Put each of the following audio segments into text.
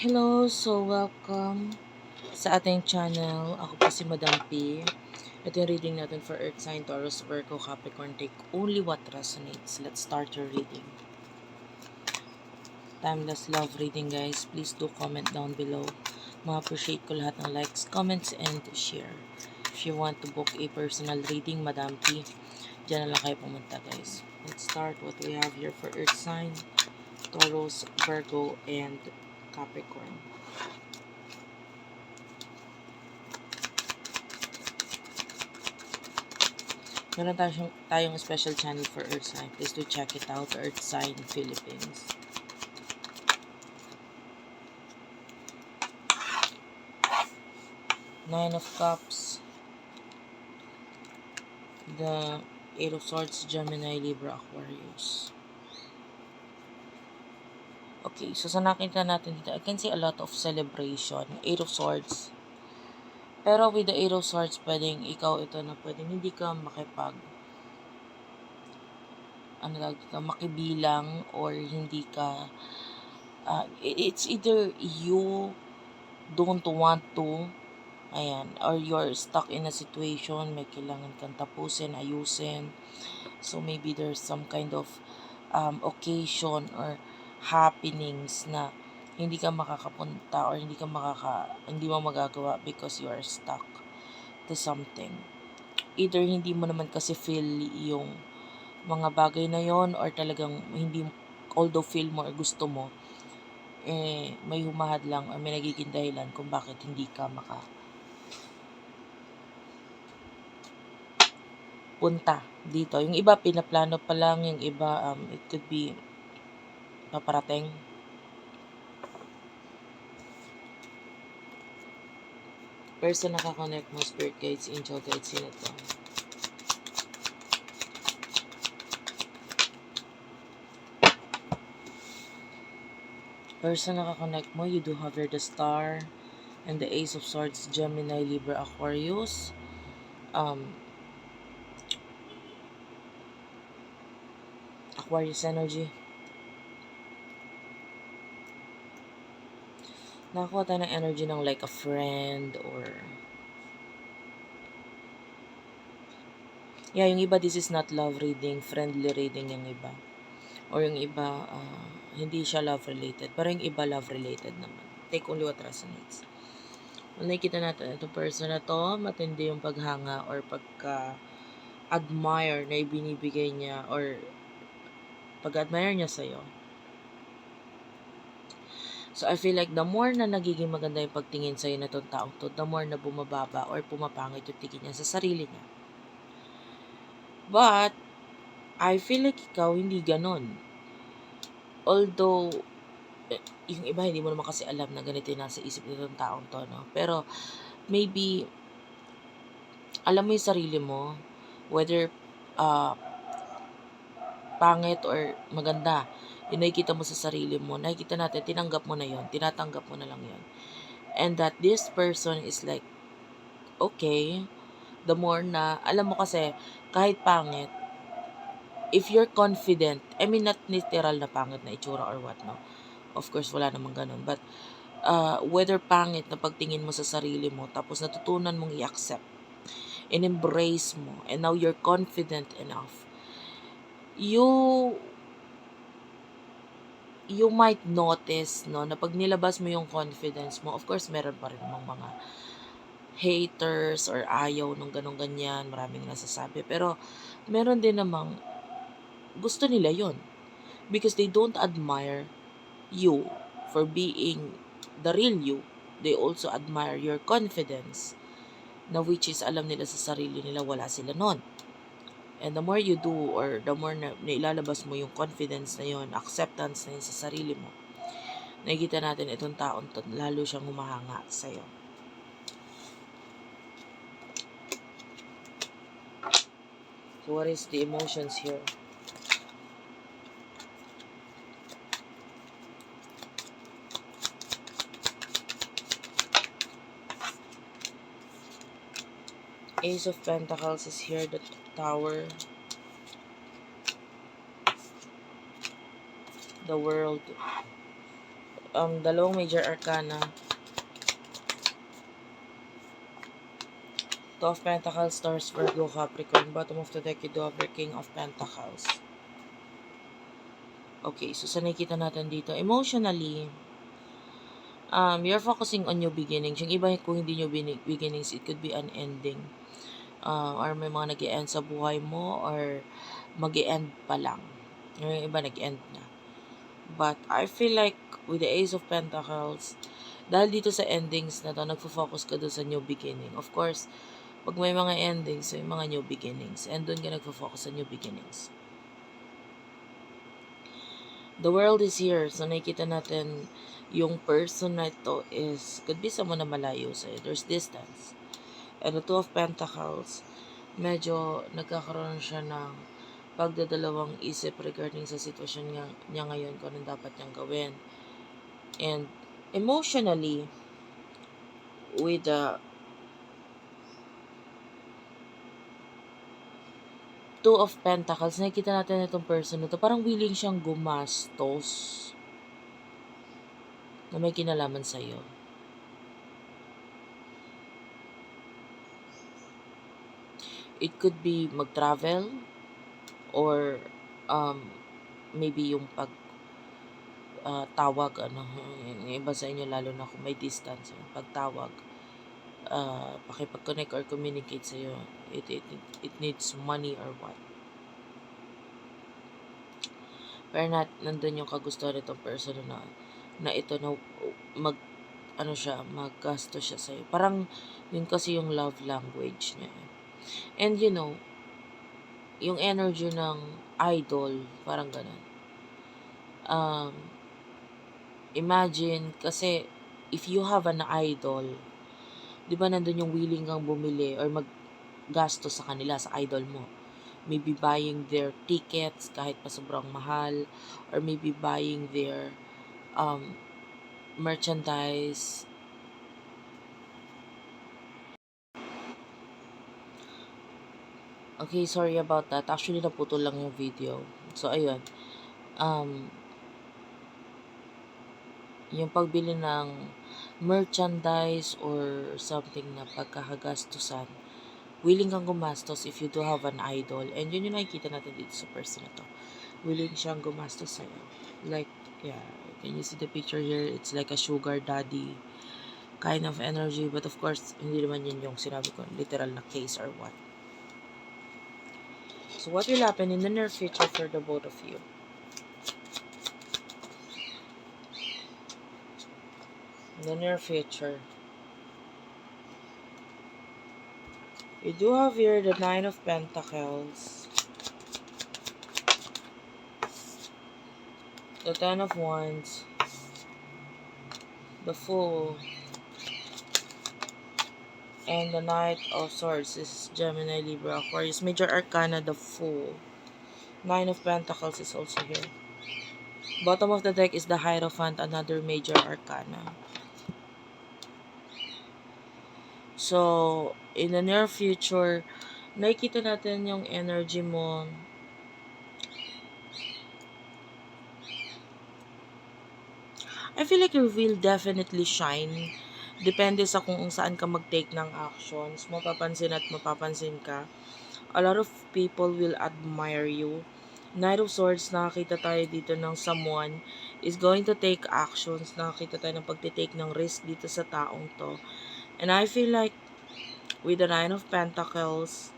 Hello, so welcome sa ating channel. Ako po si Madam P. Ito yung reading natin for Earth Sign, Taurus, Virgo, Capricorn. Take only what resonates. Let's start your reading. Timeless love reading, guys. Please do comment down below. Ma-appreciate ko lahat ng likes, comments, and share. If you want to book a personal reading, Madam P, dyan na lang kayo pumunta, guys. Let's start what we have here for Earth Sign, Taurus, Virgo, and Capricorn. Meron tayong special channel for Earth Sign. Please do check it out, Earth Sign Philippines. Nine of Cups, the Eight of Swords, Gemini, Libra, Aquarius. Okay, so sa nakita natin dito, I can see a lot of celebration. Eight of Swords. Pero with the Eight of Swords, pwedeng ikaw ito na pwedeng hindi ka makibilang or hindi ka, it's either you don't want to, ayan, or you're stuck in a situation, may kailangan kang tapusin, ayusin. So maybe there's some kind of occasion or happenings na hindi ka makakapunta or hindi mo magagawa because you are stuck to something. Either hindi mo naman kasi feel yung mga bagay na yon, or talagang hindi, although feel mo or gusto mo, may humahad lang or may nagiging dahilan kung bakit hindi ka punta dito. Yung iba pinaplano pa lang, yung iba it could be paparating. Person nakakonect mo, spirit guides, angel guides, sino to? Person nakakonect mo, you do have here the Star and the Ace of Swords, Gemini, Libra, Aquarius. Aquarius energy. Nakakuha tayo ng energy ng like a friend or yung iba, this is not love reading, friendly reading yung iba. Or yung iba, hindi siya love related, pero yung iba love related naman. Take only what resonates. Kung nakikita natin, itong person na to, matindi yung paghanga or pagka-admire na ibinibigay niya or pag-admire niya sa'yo. So, I feel like the more na nagiging maganda yung pagtingin sa'yo na itong taong to, the more na bumababa or pumapangit yung tingin niya sa sarili niya. But, I feel like ikaw hindi ganon. Although, yung iba hindi mo naman kasi alam na ganito yung nasa isip nitong taong to, no? Pero, maybe, alam mo yung sarili mo, whether pangit or maganda, yung nakikita mo sa sarili mo, nakikita natin, tinanggap mo na yon, tinatanggap mo na lang yon. And that this person is like, okay, the more na, alam mo kasi, kahit pangit, if you're confident, I mean not literal na pangit na itsura or what, no? Of course, wala namang ganun. But, whether pangit na pagtingin mo sa sarili mo, tapos natutunan mong i-accept, and embrace mo, and now you're confident enough, you might notice, no, na pag nilabas mo yung confidence mo, of course, meron pa rin mga haters or ayaw nung ganun-ganyan, maraming nasasabi. Pero, meron din namang gusto nila yon because they don't admire you for being the real you. They also admire your confidence, na which is alam nila sa sarili nila wala sila nun. And the more you do, or the more na ilalabas mo yung confidence na yun, acceptance na yun sa sarili mo, nakikita natin itong taon to, lalo siyang humahanga sa'yo. So what is the emotions here? Ace of Pentacles is here, the Tower, the World, dalawang major arcana. Two of Pentacles, Taurus, Virgo, Capricorn. Bottom of the deck, you do have your King of Pentacles. Okay, so sa nakikita natin dito, emotionally, you're focusing on new beginnings. Yung iba, kung hindi new beginnings, it could be an ending. Or may mga nag-e-end sa buhay mo, or mag-e-end pa lang. Yung iba, nag-end na. But I feel like, with the Ace of Pentacles, dahil dito sa endings na to, nagfo-focus ka doon sa new beginning. Of course, pag may mga endings, may mga new beginnings. And doon ka nagfo-focus sa new beginnings. The world is here. So, nakikita natin yung person na ito could be someone na malayo sa'yo. There's distance. And the Two of Pentacles, medyo nagkakaroon siya ng pagdadalawang isip regarding sa sitwasyon niya ngayon, kung anong dapat niyang gawin. And emotionally, with the Two of Pentacles, nakikita natin itong person na ito, parang willing siyang gumastos na may kinalaman sa'yo. It could be mag-travel, or maybe yung tawag, yung iba sa inyo, lalo na kung may distance, yung pagtawag, pakipag-connect or communicate sa'yo, it needs money or what. Pero nandun yung kagustuhan nitong person na ito, na maggasto siya sa'yo. Parang yun kasi yung love language niya. And yung energy ng idol, parang ganun. Imagine, kasi if you have an idol, di ba nandun yung willing kang bumili or maggasto sa kanila, sa idol mo. Maybe buying their tickets kahit pa sobrang mahal, or maybe buying their merchandise. Okay, sorry about that. Actually, naputol lang yung video. So, ayun. Yung pagbili ng merchandise or something na pagkakagastusan, willing kang gumastos if you do have an idol. And yun yung nakikita natin dito sa person na to. Willing siyang gumastos sa'yo. Like, yeah, can you see the picture here? It's like a sugar daddy kind of energy. But of course, hindi naman yun yung sinabi ko, literal na case or what. So, what will happen in the near future for the both of you? In the near future, you do have here the Nine of Pentacles, the Ten of Wands, the Fool, and the Knight of Swords. This is Gemini, Libra, Aquarius. Major Arcana, the Fool. Nine of Pentacles is also here. Bottom of the deck is the Hierophant, another major arcana. So, in the near future, nakikita natin yung energy mo. I feel like you will definitely shine. Depende sa kung saan ka mag-take ng actions. Mapapansin at mapapansin ka. A lot of people will admire you. Knight of Swords, nakakita tayo dito ng someone is going to take actions. Nakakita tayo ng pagtitake ng risk dito sa taong to. And I feel like with the Nine of Pentacles,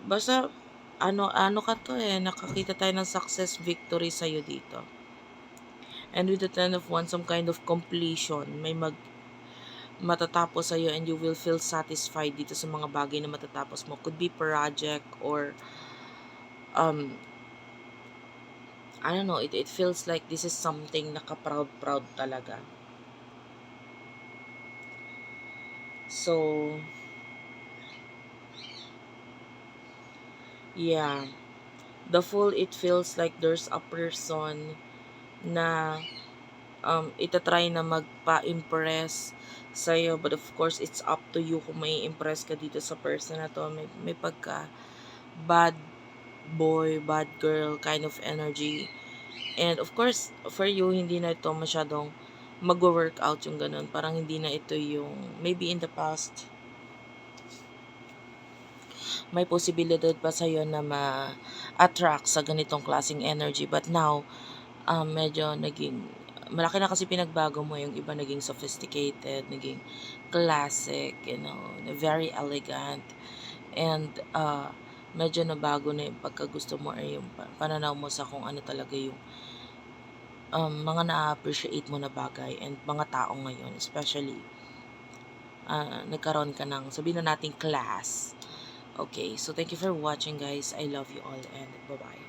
basta ano ka to nakakita tayo ng success, victory sa'yo dito. And with the Ten of Wands, some kind of completion. May matatapos sa'yo and you will feel satisfied dito sa mga bagay na matatapos mo. Could be project or I don't know, it feels like this is something naka-proud talaga. So, yeah. The Fool, it feels like there's a person na itatry na magpa-impress sa'yo. But of course, it's up to you kung may impress ka dito sa person na to. May pagka bad boy, bad girl kind of energy And of course, for you, hindi na ito masyadong mag-workout yung ganun. Parang hindi na ito yung, maybe in the past, may posibilidad pa sa'yo na ma-attract sa ganitong klaseng energy. But now, medyo naging, malaki na kasi pinagbago mo, yung iba naging sophisticated, naging classic, very elegant. And medyo nabago na yung pagkagusto mo or yung pananaw mo sa kung ano talaga yung mga na-appreciate mo na bagay and mga tao ngayon, especially nagkaroon ka ng, sabihin na natin, class. Okay, so thank you for watching, guys. I love you all and bye-bye.